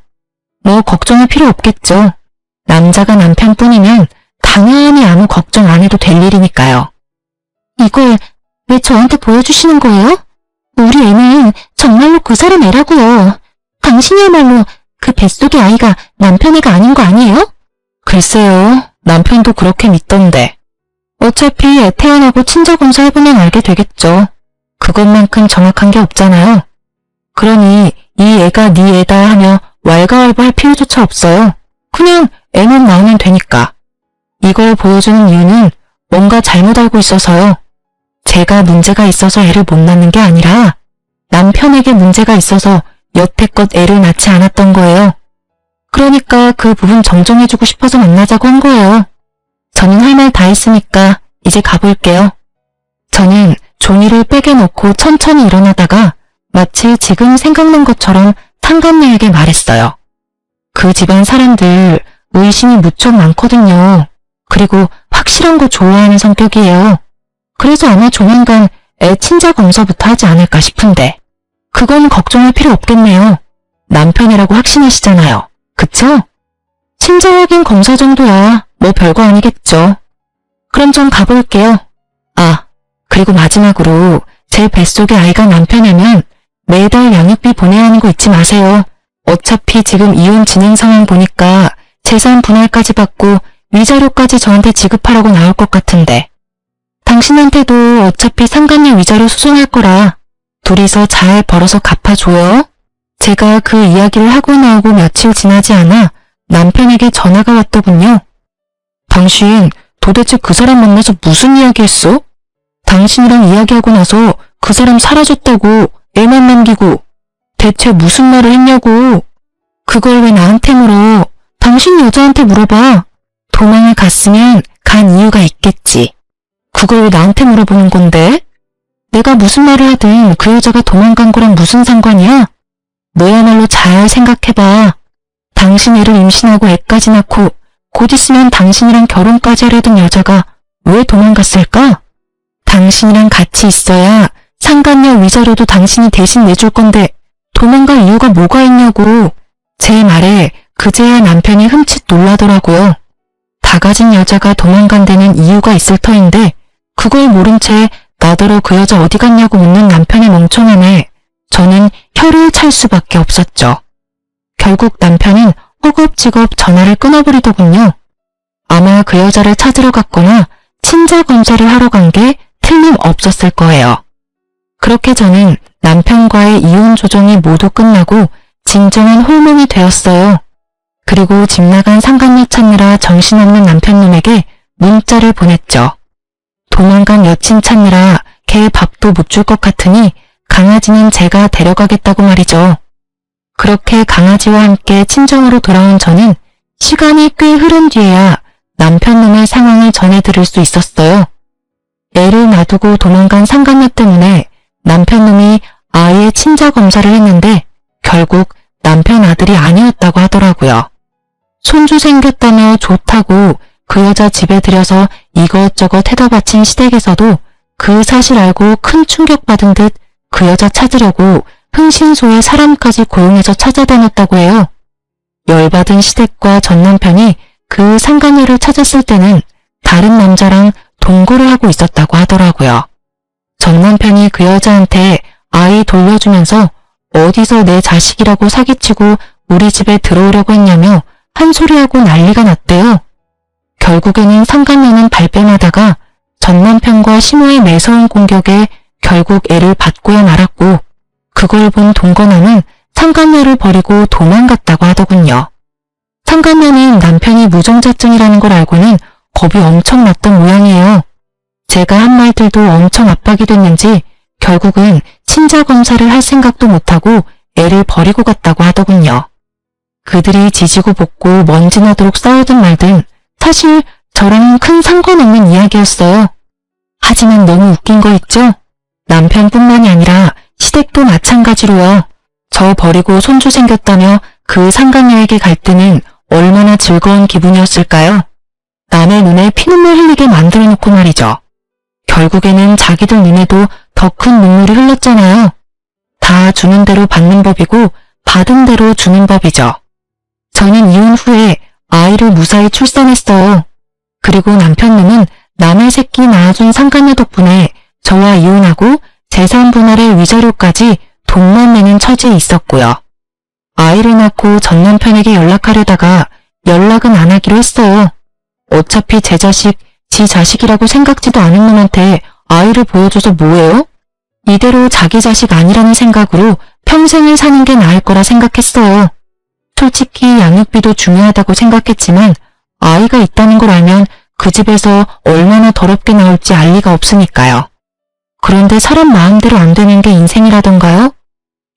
뭐 걱정할 필요 없겠죠. 남자가 남편뿐이면 당연히 아무 걱정 안 해도 될 일이니까요. 이걸 왜 저한테 보여주시는 거예요? 우리 애는 정말로 그 사람 애라고요. 당신이야말로 그 뱃속의 아이가 남편 애가 아닌 거 아니에요? 글쎄요. 남편도 그렇게 믿던데. 어차피 애 태어나고 친자검사 해보면 알게 되겠죠. 그것만큼 정확한 게 없잖아요. 그러니 이 애가 네 애다 하며 왈가왈부할 필요조차 없어요. 그냥 애만 낳으면 되니까. 이걸 보여주는 이유는 뭔가 잘못 알고 있어서요. 제가 문제가 있어서 애를 못 낳는 게 아니라 남편에게 문제가 있어서 여태껏 애를 낳지 않았던 거예요. 그러니까 그 부분 정정해주고 싶어서 만나자고 한 거예요. 저는 할 말 다 했으니까 이제 가볼게요. 저는 종이를 백에 넣고 천천히 일어나다가 마치 지금 생각난 것처럼 상간녀에게 말했어요. 그 집안 사람들 의심이 무척 많거든요. 그리고 확실한 거 좋아하는 성격이에요. 그래서 아마 조만간 애 친자 검사부터 하지 않을까 싶은데 그건 걱정할 필요 없겠네요. 남편이라고 확신하시잖아요. 그쵸? 친자 확인 검사 정도야 뭐 별거 아니겠죠. 그럼 좀 가볼게요. 아, 그리고 마지막으로 제 뱃속의 아이가 남편이면 매달 양육비 보내야 하는 거 잊지 마세요. 어차피 지금 이혼 진행 상황 보니까 재산 분할까지 받고 위자료까지 저한테 지급하라고 나올 것 같은데 당신한테도 어차피 상간녀 위자료 소송할 거라 둘이서 잘 벌어서 갚아줘요. 제가 그 이야기를 하고 나오고 며칠 지나지 않아 남편에게 전화가 왔더군요. 당신 도대체 그 사람 만나서 무슨 이야기 했어? 당신이랑 이야기하고 나서 그 사람 사라졌다고 애만 남기고 대체 무슨 말을 했냐고. 그걸 왜 나한테 물어? 당신 여자한테 물어봐. 도망을 갔으면 간 이유가 있겠지. 그걸 왜 나한테 물어보는 건데? 내가 무슨 말을 하든 그 여자가 도망간 거랑 무슨 상관이야? 너야말로 잘 생각해봐. 당신 애를 임신하고 애까지 낳고 곧 있으면 당신이랑 결혼까지 하려던 여자가 왜 도망갔을까? 당신이랑 같이 있어야 상간녀 위자료도 당신이 대신 내줄 건데 도망갈 이유가 뭐가 있냐고. 제 말에 그제야 남편이 흠칫 놀라더라고요. 다 가진 여자가 도망간 데는 이유가 있을 터인데 그걸 모른 채 나더러 그 여자 어디 갔냐고 묻는 남편의 멍청함에 저는 혀를 찰 수밖에 없었죠. 결국 남편은 허겁지겁 전화를 끊어버리더군요. 아마 그 여자를 찾으러 갔거나 친자 검사를 하러 간 게 틀림없었을 거예요. 그렇게 저는 남편과의 이혼 조정이 모두 끝나고 진정한 홀몸이 되었어요. 그리고 집 나간 상간녀 찾느라 정신없는 남편놈에게 문자를 보냈죠. 도망간 여친 찾느라 걔 밥도 못 줄 것 같으니 강아지는 제가 데려가겠다고 말이죠. 그렇게 강아지와 함께 친정으로 돌아온 저는 시간이 꽤 흐른 뒤에야 남편 놈의 상황을 전해 들을 수 있었어요. 애를 놔두고 도망간 상간녀 때문에 남편 놈이 아이의 친자 검사를 했는데 결국 남편 아들이 아니었다고 하더라고요. 손주 생겼다며 좋다고 그 여자 집에 들여서 이것저것 해다 바친 시댁에서도 그 사실 알고 큰 충격받은 듯 그 여자 찾으려고 흥신소에 사람까지 고용해서 찾아다녔다고 해요. 열받은 시댁과 전 남편이 그 상간녀를 찾았을 때는 다른 남자랑 동거를 하고 있었다고 하더라고요. 전 남편이 그 여자한테 아이 돌려주면서 어디서 내 자식이라고 사기치고 우리 집에 들어오려고 했냐며 한 소리하고 난리가 났대요. 결국에는 상간녀는 발뺌하다가 전 남편과 시모의 매서운 공격에 결국 애를 받고야 말았고 그걸 본 동거남은 상간녀를 버리고 도망갔다고 하더군요. 상간녀는 남편이 무정자증이라는 걸 알고는 겁이 엄청 났던 모양이에요. 제가 한 말들도 엄청 압박이 됐는지 결국은 친자 검사를 할 생각도 못하고 애를 버리고 갔다고 하더군요. 그들이 지지고 볶고 먼지 나도록 싸우든 말든 사실 저랑은 큰 상관없는 이야기였어요. 하지만 너무 웃긴 거 있죠? 남편뿐만이 아니라 시댁도 마찬가지로요. 저 버리고 손주 생겼다며 그 상간녀에게 갈 때는 얼마나 즐거운 기분이었을까요? 남의 눈에 피눈물 흘리게 만들어 놓고 말이죠. 결국에는 자기들 눈에도 더 큰 눈물이 흘렀잖아요. 다 주는 대로 받는 법이고 받은 대로 주는 법이죠. 저는 이혼 후에 아이를 무사히 출산했어요. 그리고 남편님은 남의 새끼 낳아준 상간녀 덕분에 저와 이혼하고 재산 분할의 위자료까지 돈만 내는 처지에 있었고요. 아이를 낳고 전 남편에게 연락하려다가 연락은 안 하기로 했어요. 어차피 제 자식, 지 자식이라고 생각지도 않은 놈한테 아이를 보여줘서 뭐예요? 이대로 자기 자식 아니라는 생각으로 평생을 사는 게 나을 거라 생각했어요. 솔직히 양육비도 중요하다고 생각했지만 아이가 있다는 걸 알면 그 집에서 얼마나 더럽게 나올지 알 리가 없으니까요. 그런데 사람 마음대로 안 되는 게 인생이라던가요?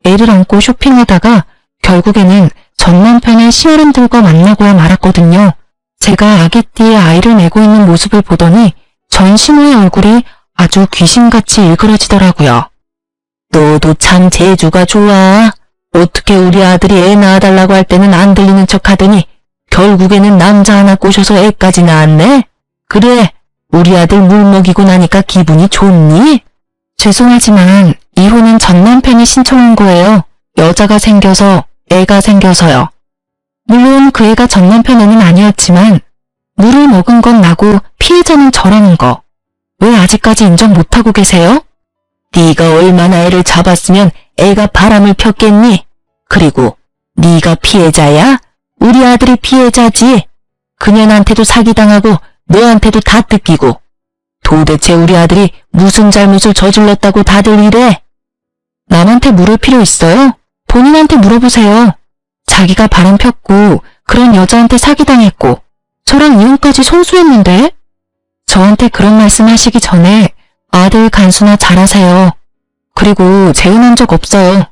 애를 안고 쇼핑하다가 결국에는 전 남편의 시어른들과 만나고야 말았거든요. 제가 아기띠에 아이를 메고 있는 모습을 보더니 전 시모의 얼굴이 아주 귀신같이 일그러지더라고요. 너도 참 재주가 좋아. 어떻게 우리 아들이 애 낳아달라고 할 때는 안 들리는 척 하더니 결국에는 남자 하나 꼬셔서 애까지 낳았네? 그래, 우리 아들 물 먹이고 나니까 기분이 좋니? 죄송하지만 이혼은 전 남편이 신청한 거예요. 여자가 생겨서, 애가 생겨서요. 물론 그 애가 전 남편 애는 아니었지만 물을 먹은 건 나고 피해자는 저라는 거. 왜 아직까지 인정 못하고 계세요? 네가 얼마나 애를 잡았으면 애가 바람을 폈겠니? 그리고 네가 피해자야? 우리 아들이 피해자지. 그년한테도 사기당하고 너한테도 다 뜯기고. 도대체 우리 아들이 무슨 잘못을 저질렀다고 다들 이래? 남한테 물을 필요 있어요? 본인한테 물어보세요. 자기가 바람 폈고 그런 여자한테 사기당했고 저랑 이혼까지 손수했는데? 저한테 그런 말씀 하시기 전에 아들 간수나 잘하세요. 그리고 재혼한 적 없어요.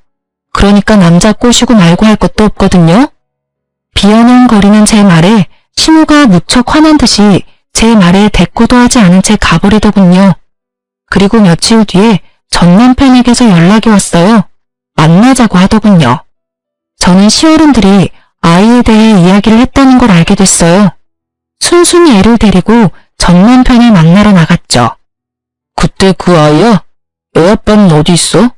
그러니까 남자 꼬시고 말고 할 것도 없거든요. 비아냥거리는 제 말에 시모가 무척 화난 듯이 제 말에 대꾸도 하지 않은 채 가버리더군요. 그리고 며칠 뒤에 전 남편에게서 연락이 왔어요. 만나자고 하더군요. 저는 시어른들이 아이에 대해 이야기를 했다는 걸 알게 됐어요. 순순히 애를 데리고 전 남편을 만나러 나갔죠. 그때 그 아이야? 애 아빠는 어디 있어?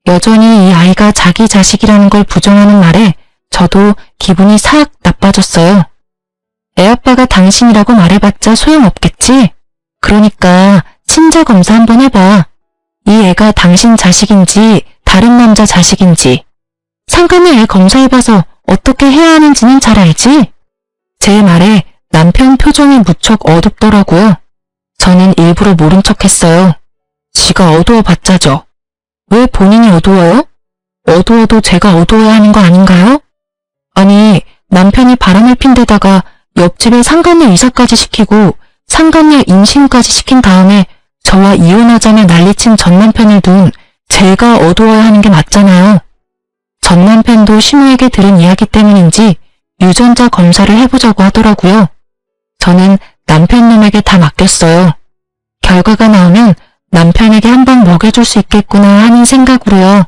여전히 이 아이가 자기 자식이라는 걸 부정하는 말에 저도 기분이 싹 나빠졌어요. 애 아빠가 당신이라고 말해봤자 소용없겠지? 그러니까 친자 검사 한번 해봐. 이 애가 당신 자식인지 다른 남자 자식인지. 상간녀 애 검사해봐서 어떻게 해야 하는지는 잘 알지? 제 말에 남편 표정이 무척 어둡더라고요. 저는 일부러 모른 척했어요. 지가 어두워봤자죠. 왜 본인이 어두워요? 어두워도 제가 어두워야 하는 거 아닌가요? 아니, 남편이 바람을 핀 데다가 옆집에 상간녀 이사까지 시키고 상간녀 임신까지 시킨 다음에 저와 이혼하자며 난리친 전 남편을 둔 제가 어두워야 하는 게 맞잖아요. 전 남편도 시모에게 들은 이야기 때문인지 유전자 검사를 해보자고 하더라고요. 저는 남편 놈에게 다 맡겼어요. 결과가 나오면 남편에게 한 방 먹여줄 수 있겠구나 하는 생각으로요.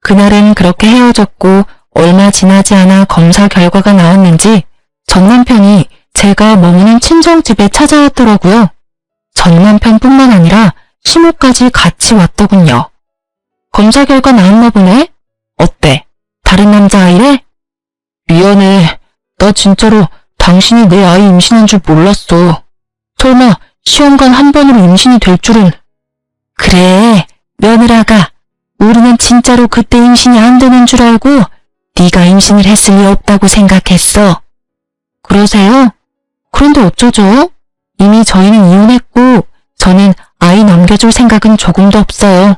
그날은 그렇게 헤어졌고 얼마 지나지 않아 검사 결과가 나왔는지 전 남편이 제가 머무는 친정집에 찾아왔더라고요. 전 남편뿐만 아니라 시모까지 같이 왔더군요. 검사 결과 나왔나 보네? 어때? 다른 남자아이래? 미안해. 나 진짜로 당신이 내 아이 임신한 줄 몰랐어. 설마 시험관 한 번으로 임신이 될 줄은. 그래, 며느라가. 우리는 진짜로 그때 임신이 안 되는 줄 알고 네가 임신을 했을 리 없다고 생각했어. 그러세요? 그런데 어쩌죠? 이미 저희는 이혼했고 저는 아이 넘겨줄 생각은 조금도 없어요.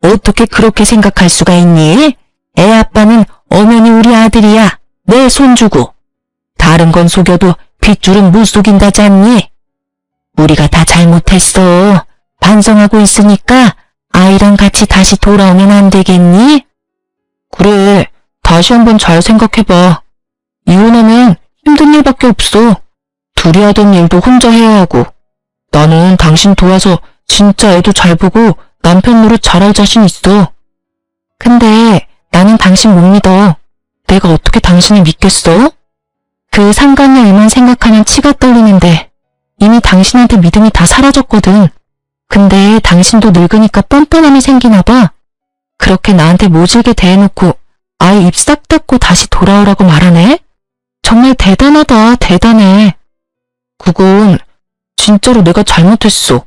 어떻게 그렇게 생각할 수가 있니? 애 아빠는 엄연히 우리 아들이야. 내 손주고. 다른 건 속여도 핏줄은 못 속인다지 않니? 우리가 다 잘못했어. 반성하고 있으니까 아이랑 같이 다시 돌아오면 안 되겠니? 그래, 다시 한번 잘 생각해봐. 이혼하면 힘든 일밖에 없어. 둘이 하던 일도 혼자 해야 하고. 나는 당신 도와서 진짜 애도 잘 보고 남편 노릇 잘할 자신 있어. 근데 나는 당신 못 믿어. 내가 어떻게 당신을 믿겠어? 그 상간녀 일만 생각하면 치가 떨리는데 이미 당신한테 믿음이 다 사라졌거든. 근데 당신도 늙으니까 뻔뻔함이 생기나 봐. 그렇게 나한테 모질게 대해놓고 아예 입 싹 닫고 다시 돌아오라고 말하네? 정말 대단하다, 대단해. 그건 진짜로 내가 잘못했어.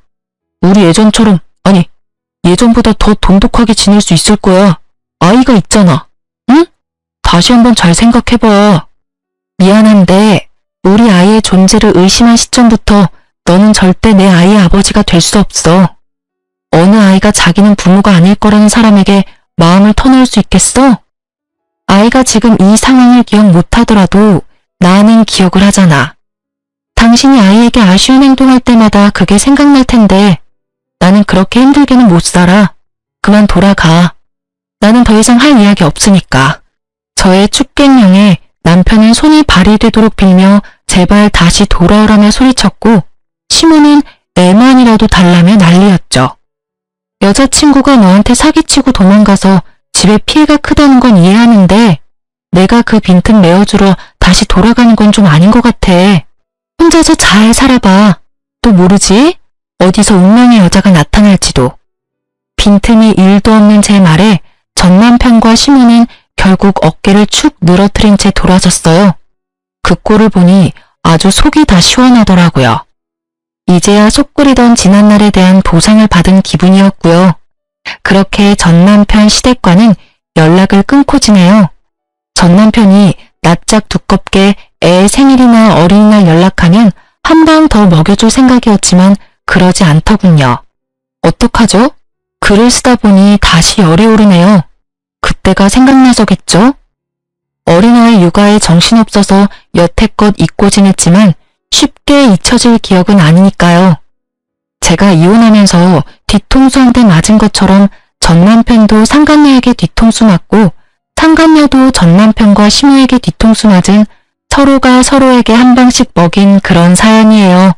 우리 예전처럼, 아니, 예전보다 더 돈독하게 지낼 수 있을 거야. 아이가 있잖아. 응? 다시 한번 잘 생각해봐. 미안한데 우리 아이의 존재를 의심한 시점부터 너는 절대 내 아이의 아버지가 될 수 없어. 어느 아이가 자기는 부모가 아닐 거라는 사람에게 마음을 터놓을 수 있겠어? 아이가 지금 이 상황을 기억 못하더라도 나는 기억을 하잖아. 당신이 아이에게 아쉬운 행동할 때마다 그게 생각날 텐데 나는 그렇게 힘들게는 못 살아. 그만 돌아가. 나는 더 이상 할 이야기 없으니까. 저의 축객명에 남편은 손이 발이 되도록 빌며 제발 다시 돌아오라며 소리쳤고 시모는 애만이라도 달라며 난리였죠. 여자친구가 너한테 사기치고 도망가서 집에 피해가 크다는 건 이해하는데 내가 그 빈틈 메워주러 다시 돌아가는 건 좀 아닌 것 같아. 혼자서 잘 살아봐. 또 모르지? 어디서 운명의 여자가 나타날지도. 빈틈이 1도 없는 제 말에 전 남편과 시모는 결국 어깨를 축 늘어뜨린 채 돌아섰어요. 그 꼴을 보니 아주 속이 다 시원하더라고요. 이제야 속 끓이던 지난날에 대한 보상을 받은 기분이었고요. 그렇게 전 남편 시댁과는 연락을 끊고 지내요. 전 남편이 낯짝 두껍게 애 생일이나 어린이날 연락하면 한 방 더 먹여줄 생각이었지만 그러지 않더군요. 어떡하죠? 글을 쓰다 보니 다시 열이 오르네요. 그때가 생각나서겠죠? 어린아이 육아에 정신없어서 여태껏 잊고 지냈지만 쉽게 잊혀질 기억은 아니니까요. 제가 이혼하면서 뒤통수 한 대 맞은 것처럼 전 남편도 상간녀에게 뒤통수 맞고 상간녀도 전 남편과 시모에게 뒤통수 맞은 서로가 서로에게 한 방씩 먹인 그런 사연이에요.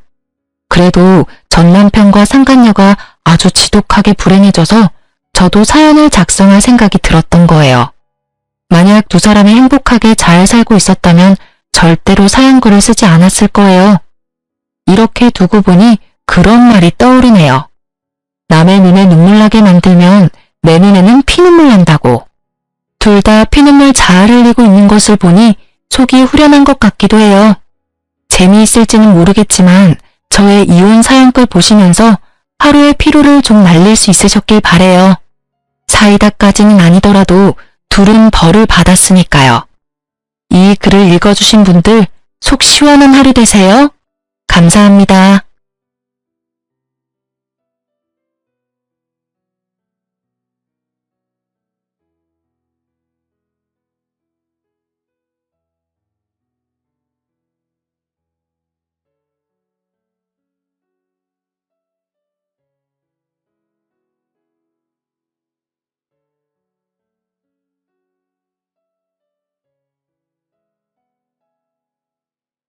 그래도 전 남편과 상간녀가 아주 지독하게 불행해져서 저도 사연을 작성할 생각이 들었던 거예요. 만약 두 사람이 행복하게 잘 살고 있었다면 절대로 사연글을 쓰지 않았을 거예요. 이렇게 두고 보니 그런 말이 떠오르네요. 남의 눈에 눈물 나게 만들면 내 눈에는 피눈물 난다고. 둘 다 피눈물 잘 흘리고 있는 것을 보니 속이 후련한 것 같기도 해요. 재미있을지는 모르겠지만 저의 이혼 사연글 보시면서 하루의 피로를 좀 날릴 수 있으셨길 바래요. 사이다까지는 아니더라도 둘은 벌을 받았으니까요. 이 글을 읽어주신 분들 속 시원한 하루 되세요. 감사합니다.